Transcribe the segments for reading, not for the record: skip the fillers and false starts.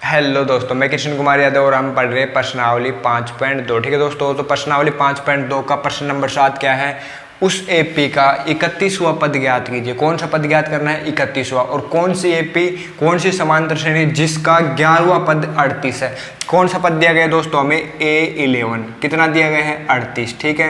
Hello दोस्तों, मैं कृष्ण कुमार यादव और हम पढ़ रहे हैं प्रश्नावली 5.2। ठीक है दोस्तों, तो प्रश्नावली 5.2 का प्रश्न नंबर 7 क्या है? उस एपी का 31वां पद ज्ञात कीजिए। कौन सा पद ज्ञात करना है? 31वां। और कौन सी एपी, कौन सी समांतर श्रेणी जिसका 11वां पद 38 है? कौन सा पद दिया गया है दोस्तों हमें? A11। कितना दिया गया है? 38। ठीक है,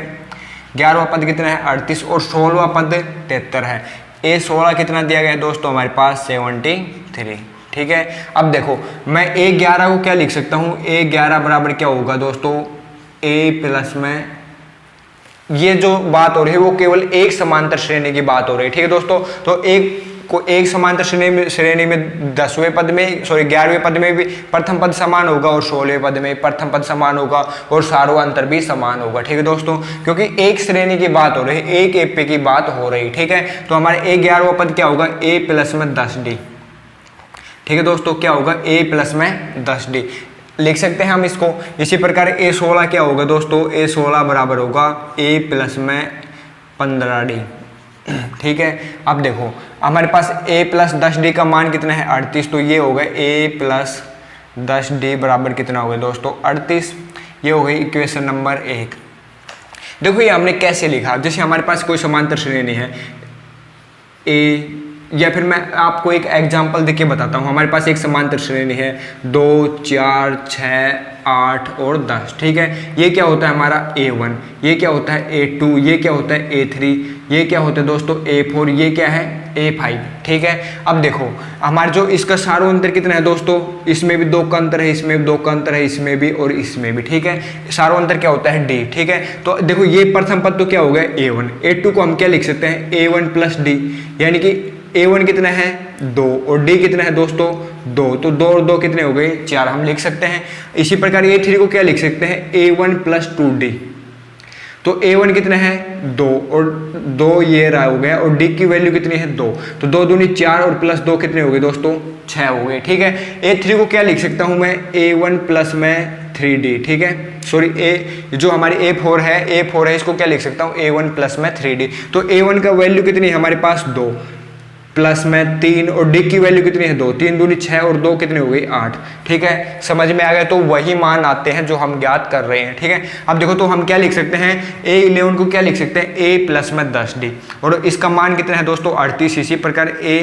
11वां पद कितना है? 38। और 16वां पद 73 है। A16 कितना दिया गया है दोस्तों हमारे पास? 73। ठीक है, अब देखो मैं A11 को क्या लिख सकता हूँ? A11 बराबर क्या होगा दोस्तों? A प्लस में, ये जो बात हो रही है वो केवल एक समांतर श्रेणी की बात हो रही है। ठीक है दोस्तों, तो एक समांतर श्रेणी में 10वें पद में 11वें पद में भी प्रथम पद समान होगा और 16वें पद में प्रथम पद समान होगा और सार्वंतर भी समान होगा। ठीक है दोस्तों, क्योंकि एक श्रेणी की बात हो रही है, एक एपी की बात हो रही है। ठीक है, तो हमारे A11वां पद क्या होगा? A प्लस में 10D। ठीक है दोस्तों, क्या होगा? A प्लस में 10D लिख सकते हैं हम इसको। इसी प्रकार A16 क्या होगा दोस्तों? A16 बराबर होगा A प्लस में 15D। ठीक है, अब देखो हमारे पास A प्लस 10D का मान कितना है? 38। तो ये होगा A प्लस 10D बराबर कितना होगा दोस्तों? 38। ये हो गई इक्वेशन नंबर 1। देखो ये हमने कैसे लिखा, जैसे हमारे पास कोई समांतर श्रेणी है A, या फिर मैं आपको एक एग्जांपल देके बताता हूँ। हमारे पास एक समांतर श्रेणी है 2, 4, 6, 8 और 10। ठीक है, ये क्या होता है हमारा? A1, ये क्या होता है? A2, ये क्या होता है? A3, ये क्या होता है दोस्तों? A4, ये क्या है? A5। ठीक है, अब देखो हमारे जो इसका सारो अंतर कितना है दोस्तों? इसमें भी 2 का अंतर है, इसमें भी 2 का अंतर है, इसमें भी और इसमें भी। ठीक है, सारो अंतर क्या होता है? D। ठीक है, तो देखो ये प्रथम पद तो क्या हो गया? A1। A2 को हम क्या लिख सकते हैं? A1 प्लस D, यानी कि A1 कितना है? 2 और D कितना है दोस्तों? 2। तो 2 और 2 कितने हो गए? 4 हम लिख सकते हैं। इसी प्रकार A3 को क्या लिख सकते हैं? A1 plus 2D। तो A1 कितना है? 2 और 2 ये रहा हो गया, और D की वैल्यू कितनी है? 2। तो 2 दूनी 4 और प्लस 2 कितने हो गए दोस्तों? 6 हो गए। ठीक है, A3 को क्या लिख सकता हूं मैं? A1 प्लस में 3D। ठीक है, सॉरी जो हमारी A4 है इसको क्या लिख सकता हूँ? A1 प्लस में 3D। तो A1 का वैल्यू कितनी है हमारे पास? 2 प्लस में 3 और D की वैल्यू कितनी है? 2। 3 दूनी 6 और 2 कितनी हो गई? 8। ठीक है, समझ में आ गया? तो वही मान आते हैं जो हम ज्ञात कर रहे हैं। ठीक है, अब देखो तो हम क्या लिख सकते हैं? A11 को क्या लिख सकते हैं? A प्लस में 10D, और इसका मान कितना है दोस्तों? 38। इसी प्रकार A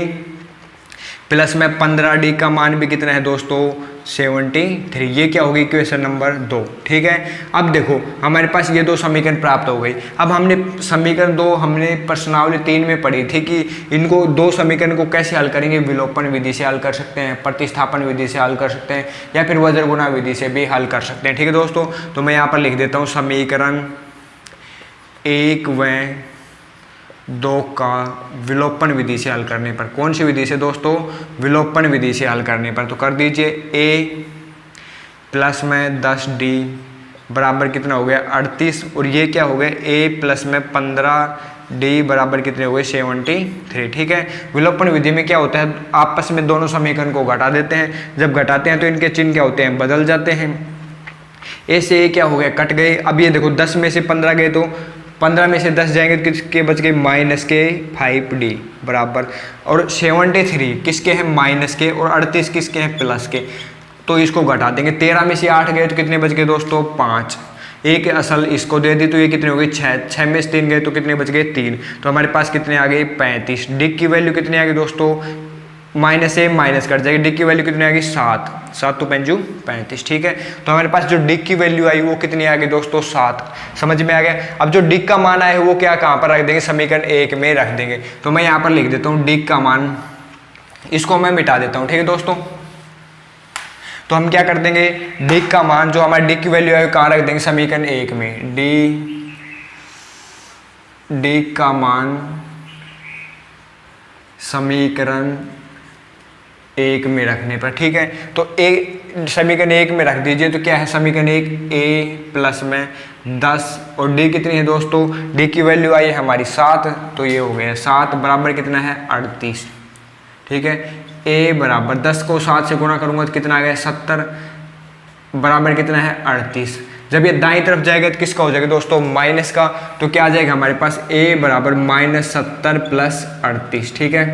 प्लस में 15D का मान भी कितना है दोस्तों? 73। ये क्या होगी? Equation number 2। ठीक है, अब देखो हमारे पास ये 2 समीकरण प्राप्त हो गई। अब हमने समीकरण 2 हमने प्रश्नावली 3 में पढ़ी थी कि इनको 2 समीकरण को कैसे हल करेंगे? विलोपन विधि से हल कर सकते हैं, प्रतिस्थापन विधि से हल कर सकते हैं, या फिर वज्र गुणा विधि से भी हल कर सकते हैं। ठीक है दोस्तों, तो मैं यहाँ पर लिख देता हूँ समीकरण 1 व 2 का विलोपन विधि से हल करने पर। कौन सी विधि से दोस्तों? विलोपन विधि से हल करने पर। तो कर दीजिए A प्लस में 10D बराबर कितना हो गया? 38। और ये क्या हो गया? A प्लस में 15D बराबर कितने हो गए? 73। ठीक है, विलोपन विधि में क्या होता है? आपस में दोनों समीकरण को घटा देते हैं। जब घटाते हैं तो इनके चिन्ह क्या होते हैं? बदल जाते हैं। A से A क्या हो गया? कट गए। अब ये देखो 10 में से 15 गए, तो 15 में से 10 जाएंगे तो किसके बच गए? माइनस के 5D बराबर, और 73 किसके हैं? माइनस के, और 38 किसके हैं? प्लस के। तो इसको घटा देंगे। 13 में से 8 गए तो कितने बच गए दोस्तों? 5। एक असल इसको दे दी तो ये कितने हो गए? 6। 6 में से 3 गए तो कितने बच गए? 3। तो हमारे पास कितने आ गए? 35। D की वैल्यू कितनी आ गई दोस्तों? माइनस से माइनस कट जाएगी। D की वैल्यू कितनी आ गई? 7। 7 तो 5 35। ठीक है, तो हमारे पास जो D की वैल्यू आई वो कितनी आ गई दोस्तों? 7। समझ में आ गया? अब जो D का मान आया है वो क्या कहाँ पर रख देंगे? समीकरण 1 में रख देंगे। तो मैं यहाँ पर लिख देता हूँ D का मान, इसको मैं मिटा देता हूँ। ठीक है दोस्तों, तो हम क्या कर देंगे? D का मान जो हमारे D की वैल्यू है कहाँ रख देंगे? समीकरण 1 में। D का मान समीकरण 1 में रखने पर। ठीक है, तो समीकरण 1 में रख दीजिए। तो क्या है समीकरण 1? A प्लस में 10 और D कितनी है दोस्तों? D की वैल्यू आई है हमारी 7, तो ये हो गया 7 बराबर कितना है? 38। ठीक है, A बराबर 10 को 7 से गुणा करूंगा तो कितना आ गया? 70 बराबर कितना है? 38। जब ये दाईं तरफ जाएगा तो किसका हो जाएगा दोस्तों? माइनस का। तो क्या आ जाएगा हमारे पास? A बराबर -70 प्लस 38। ठीक है,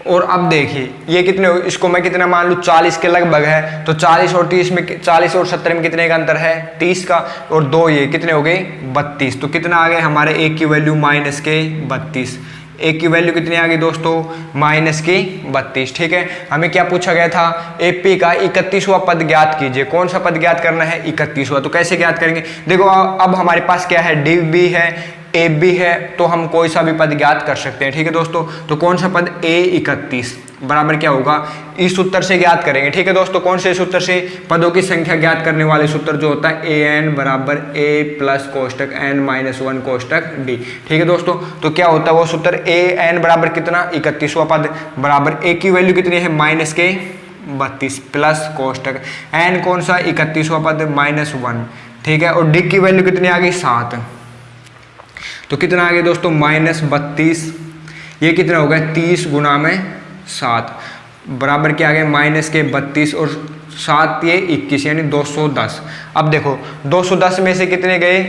और अब देखिए ये कितने, इसको मैं कितना मान लूँ 40 के लगभग है, तो 40 और 30 में, 40 और 70 में कितने का अंतर है 30 का, और 2 ये कितने हो गए 32। तो कितना आ गए हमारे एक की वैल्यू माइनस के 32, एक की वैल्यू कितनी आ गई दोस्तों माइनस की 32। ठीक है, हमें क्या पूछा गया था, एपी का 31वां पद ज्ञात कीजिए। कौन सा पद ज्ञात करना है 31वां, तो कैसे ज्ञात करेंगे, देखो अब हमारे पास क्या है डी बी है, ए बी है, तो हम कोई सा भी पद ज्ञात कर सकते हैं। ठीक है दोस्तों, तो कौन सा पद ए 31 बराबर क्या होगा, इस सूत्र से ज्ञात करेंगे। ठीक है दोस्तों, कौन से सूत्र से, पदों की संख्या ज्ञात करने वाले सूत्र जो होता है ए एन बराबर ए प्लस कोष्टक एन माइनस 1 कोष्टक डी। ठीक है दोस्तों, तो क्या होता है वो सूत्र, ए एन बराबर कितना 31वां पद बराबर ए की वैल्यू कितनी है माइनस के 32 प्लस कोष्टक एन कौन सा 31वां पद माइनस 1। ठीक है, और डी की वैल्यू कितनी आ गई 7, तो कितना आ गया दोस्तों माइनस 32, ये कितना हो गया 30 गुना में 7 बराबर क्या आ गया माइनस के 32 और 7 ये 21 यानी 210। अब देखो 210 में से कितने गए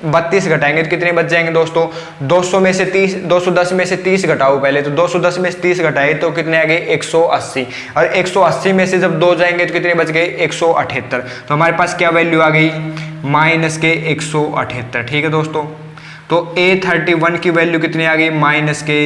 32 घटाएंगे तो कितने बच जाएंगे दोस्तों, 200 में से 30, 210 में से 30 घटाओ पहले, तो 210 में से 30 घटाए तो कितने आ गए 180, और 180 में से जब 2 जाएंगे तो कितने बच गए 178। तो हमारे पास क्या वैल्यू आ गई माइनस के 178। ठीक है दोस्तों, तो A31 की वैल्यू कितनी आ गई माइनस के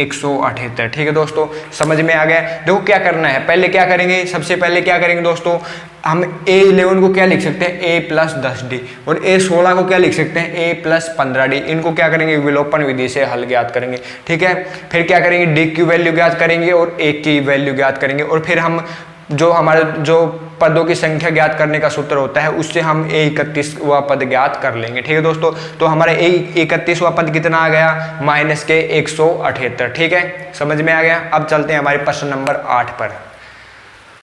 178। ठीक है दोस्तों, समझ में आ गया। देखो क्या करना है, पहले क्या करेंगे, सबसे पहले क्या करेंगे दोस्तों, हम A11 को क्या लिख सकते हैं A प्लस 10D, और A16 को क्या लिख सकते हैं A प्लस 15D। इनको क्या करेंगे विलोपन विधि से हल ज्ञात करेंगे। ठीक है, फिर क्या करेंगे D की वैल्यू ज्ञात करेंगे और A की वैल्यू ज्ञात करेंगे, और फिर हम जो हमारे जो पदों की संख्या ज्ञात करने का सूत्र होता है उससे हम A31वां पद ज्ञात कर लेंगे। ठीक है दोस्तों, तो हमारा A31वां पद कितना आ गया माइनस के 178। ठीक है, समझ में आ गया। अब चलते हैं हमारे प्रश्न नंबर 8 पर।